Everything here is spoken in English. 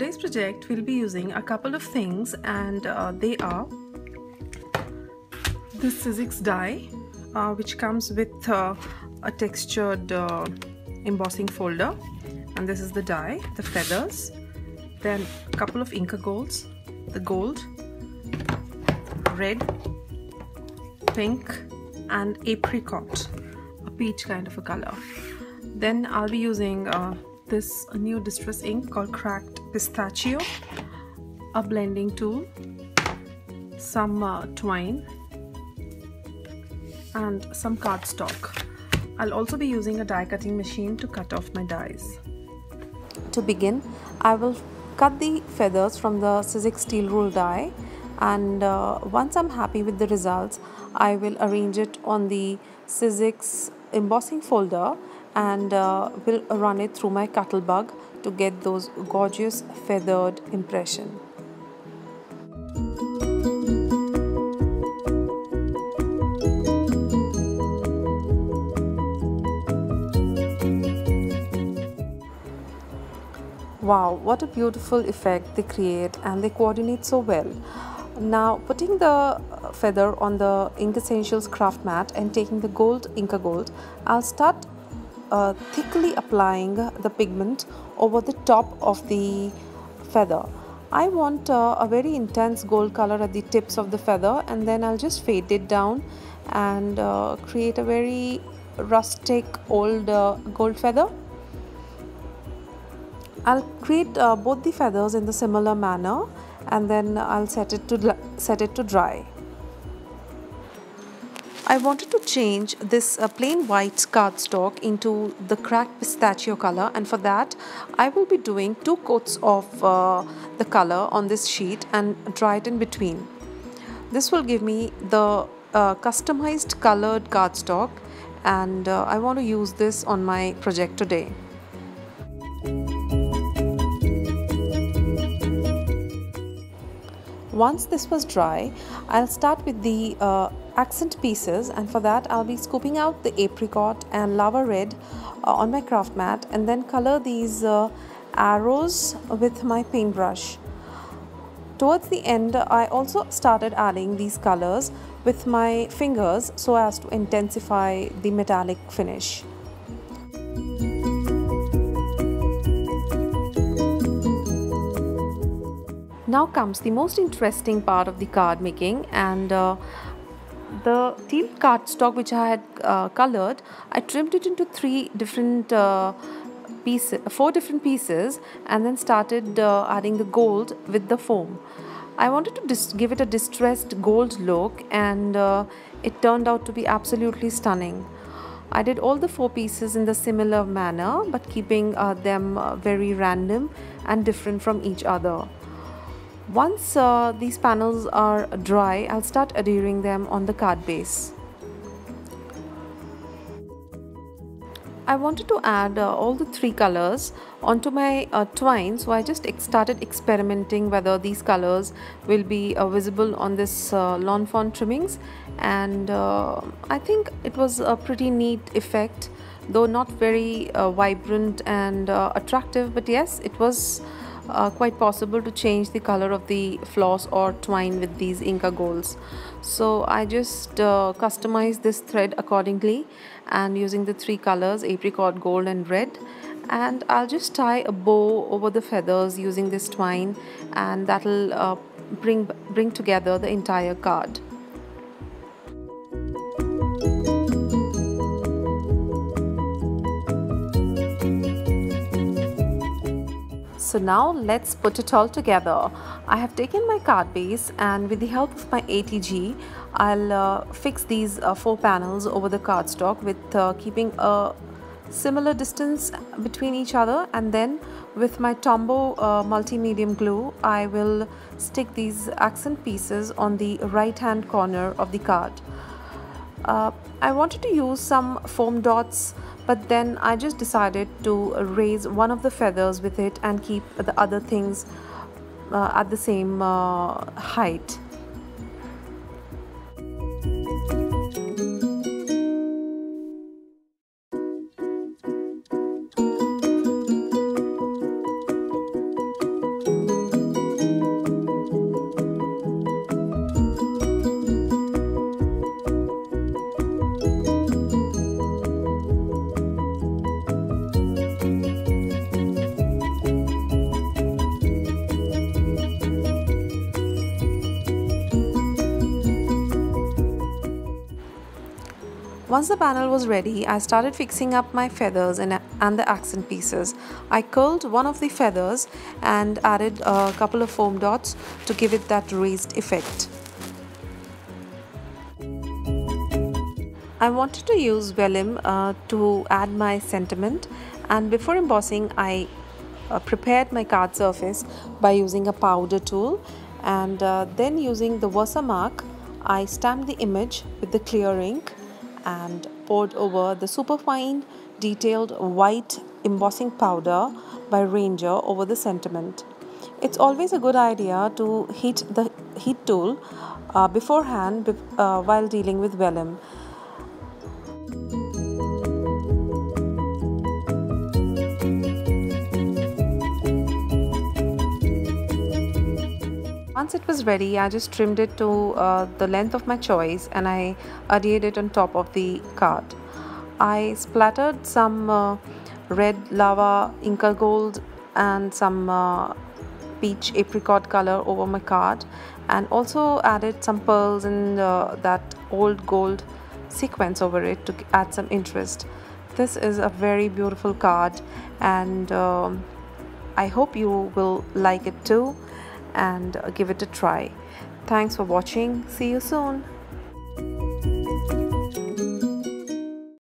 today's project we'll be using a couple of things, and they are this Sizzix die which comes with a textured embossing folder, and this is the die, the feathers, then a couple of Inka golds, the gold, red, pink and apricot, a peach kind of a color. Then I'll be using this new distress ink called cracked pistachio, a blending tool, some twine and some cardstock. I'll also be using a die cutting machine to cut off my dies. To begin, I will cut the feathers from the Sizzix steel rule die, and once I'm happy with the results, I will arrange it on the Sizzix embossing folder and will run it through my Cuttlebug to get those gorgeous feathered impression. Wow, what a beautiful effect they create, and they coordinate so well. Now, putting the feather on the Ink Essentials craft mat and taking the gold Inka gold, I'll start thickly applying the pigment over the top of the feather. I want a very intense gold color at the tips of the feather, and then I'll just fade it down and create a very rustic old gold feather. I'll create both the feathers in the similar manner, and then I'll set it to dry. I wanted to change this plain white cardstock into the cracked pistachio color, and for that I will be doing 2 coats of the color on this sheet and dry it in between. This will give me the customized colored cardstock, and I want to use this on my project today. Once this was dry, I'll start with the accent pieces, and for that I'll be scooping out the apricot and lava red on my craft mat, and then color these arrows with my paintbrush. Towards the end, I also started adding these colors with my fingers so as to intensify the metallic finish. Now comes the most interesting part of the card making, and the teal cardstock which I had colored, I trimmed it into 4 different pieces, and then started adding the gold with the foam. I wanted to give it a distressed gold look, and it turned out to be absolutely stunning. I did all the 4 pieces in the similar manner, but keeping them very random and different from each other. Once these panels are dry, I'll start adhering them on the card base. I wanted to add all the 3 colors onto my twine, so I just started experimenting whether these colors will be visible on this lawn fawn trimmings, and I think it was a pretty neat effect, though not very vibrant and attractive, but yes, it was quite possible to change the color of the floss or twine with these Inka golds. So I just customized this thread accordingly, and using the 3 colors, apricot, gold and red, and I'll just tie a bow over the feathers using this twine, and that'll bring together the entire card. So now let's put it all together. I have taken my card base, and with the help of my ATG, I'll fix these 4 panels over the cardstock with keeping a similar distance between each other, and then with my Tombow multi-medium glue, I will stick these accent pieces on the right hand corner of the card. I wanted to use some foam dots, but then I just decided to raise one of the feathers with it and keep the other things at the same height. Once the panel was ready, I started fixing up my feathers and the accent pieces. I curled one of the feathers and added a couple of foam dots to give it that raised effect. I wanted to use vellum to add my sentiment, and before embossing I prepared my card surface by using a powder tool, and then using the Versamark I stamped the image with the clear ink and poured over the superfine detailed white embossing powder by Ranger over the sentiment. It's always a good idea to heat the heat tool beforehand while dealing with vellum. Once it was ready, I just trimmed it to the length of my choice and I adhered it on top of the card. I splattered some red lava Inka gold and some peach apricot color over my card, and also added some pearls and that old gold sequence over it to add some interest. This is a very beautiful card, and I hope you will like it too and give it a try. Thanks for watching. See you soon.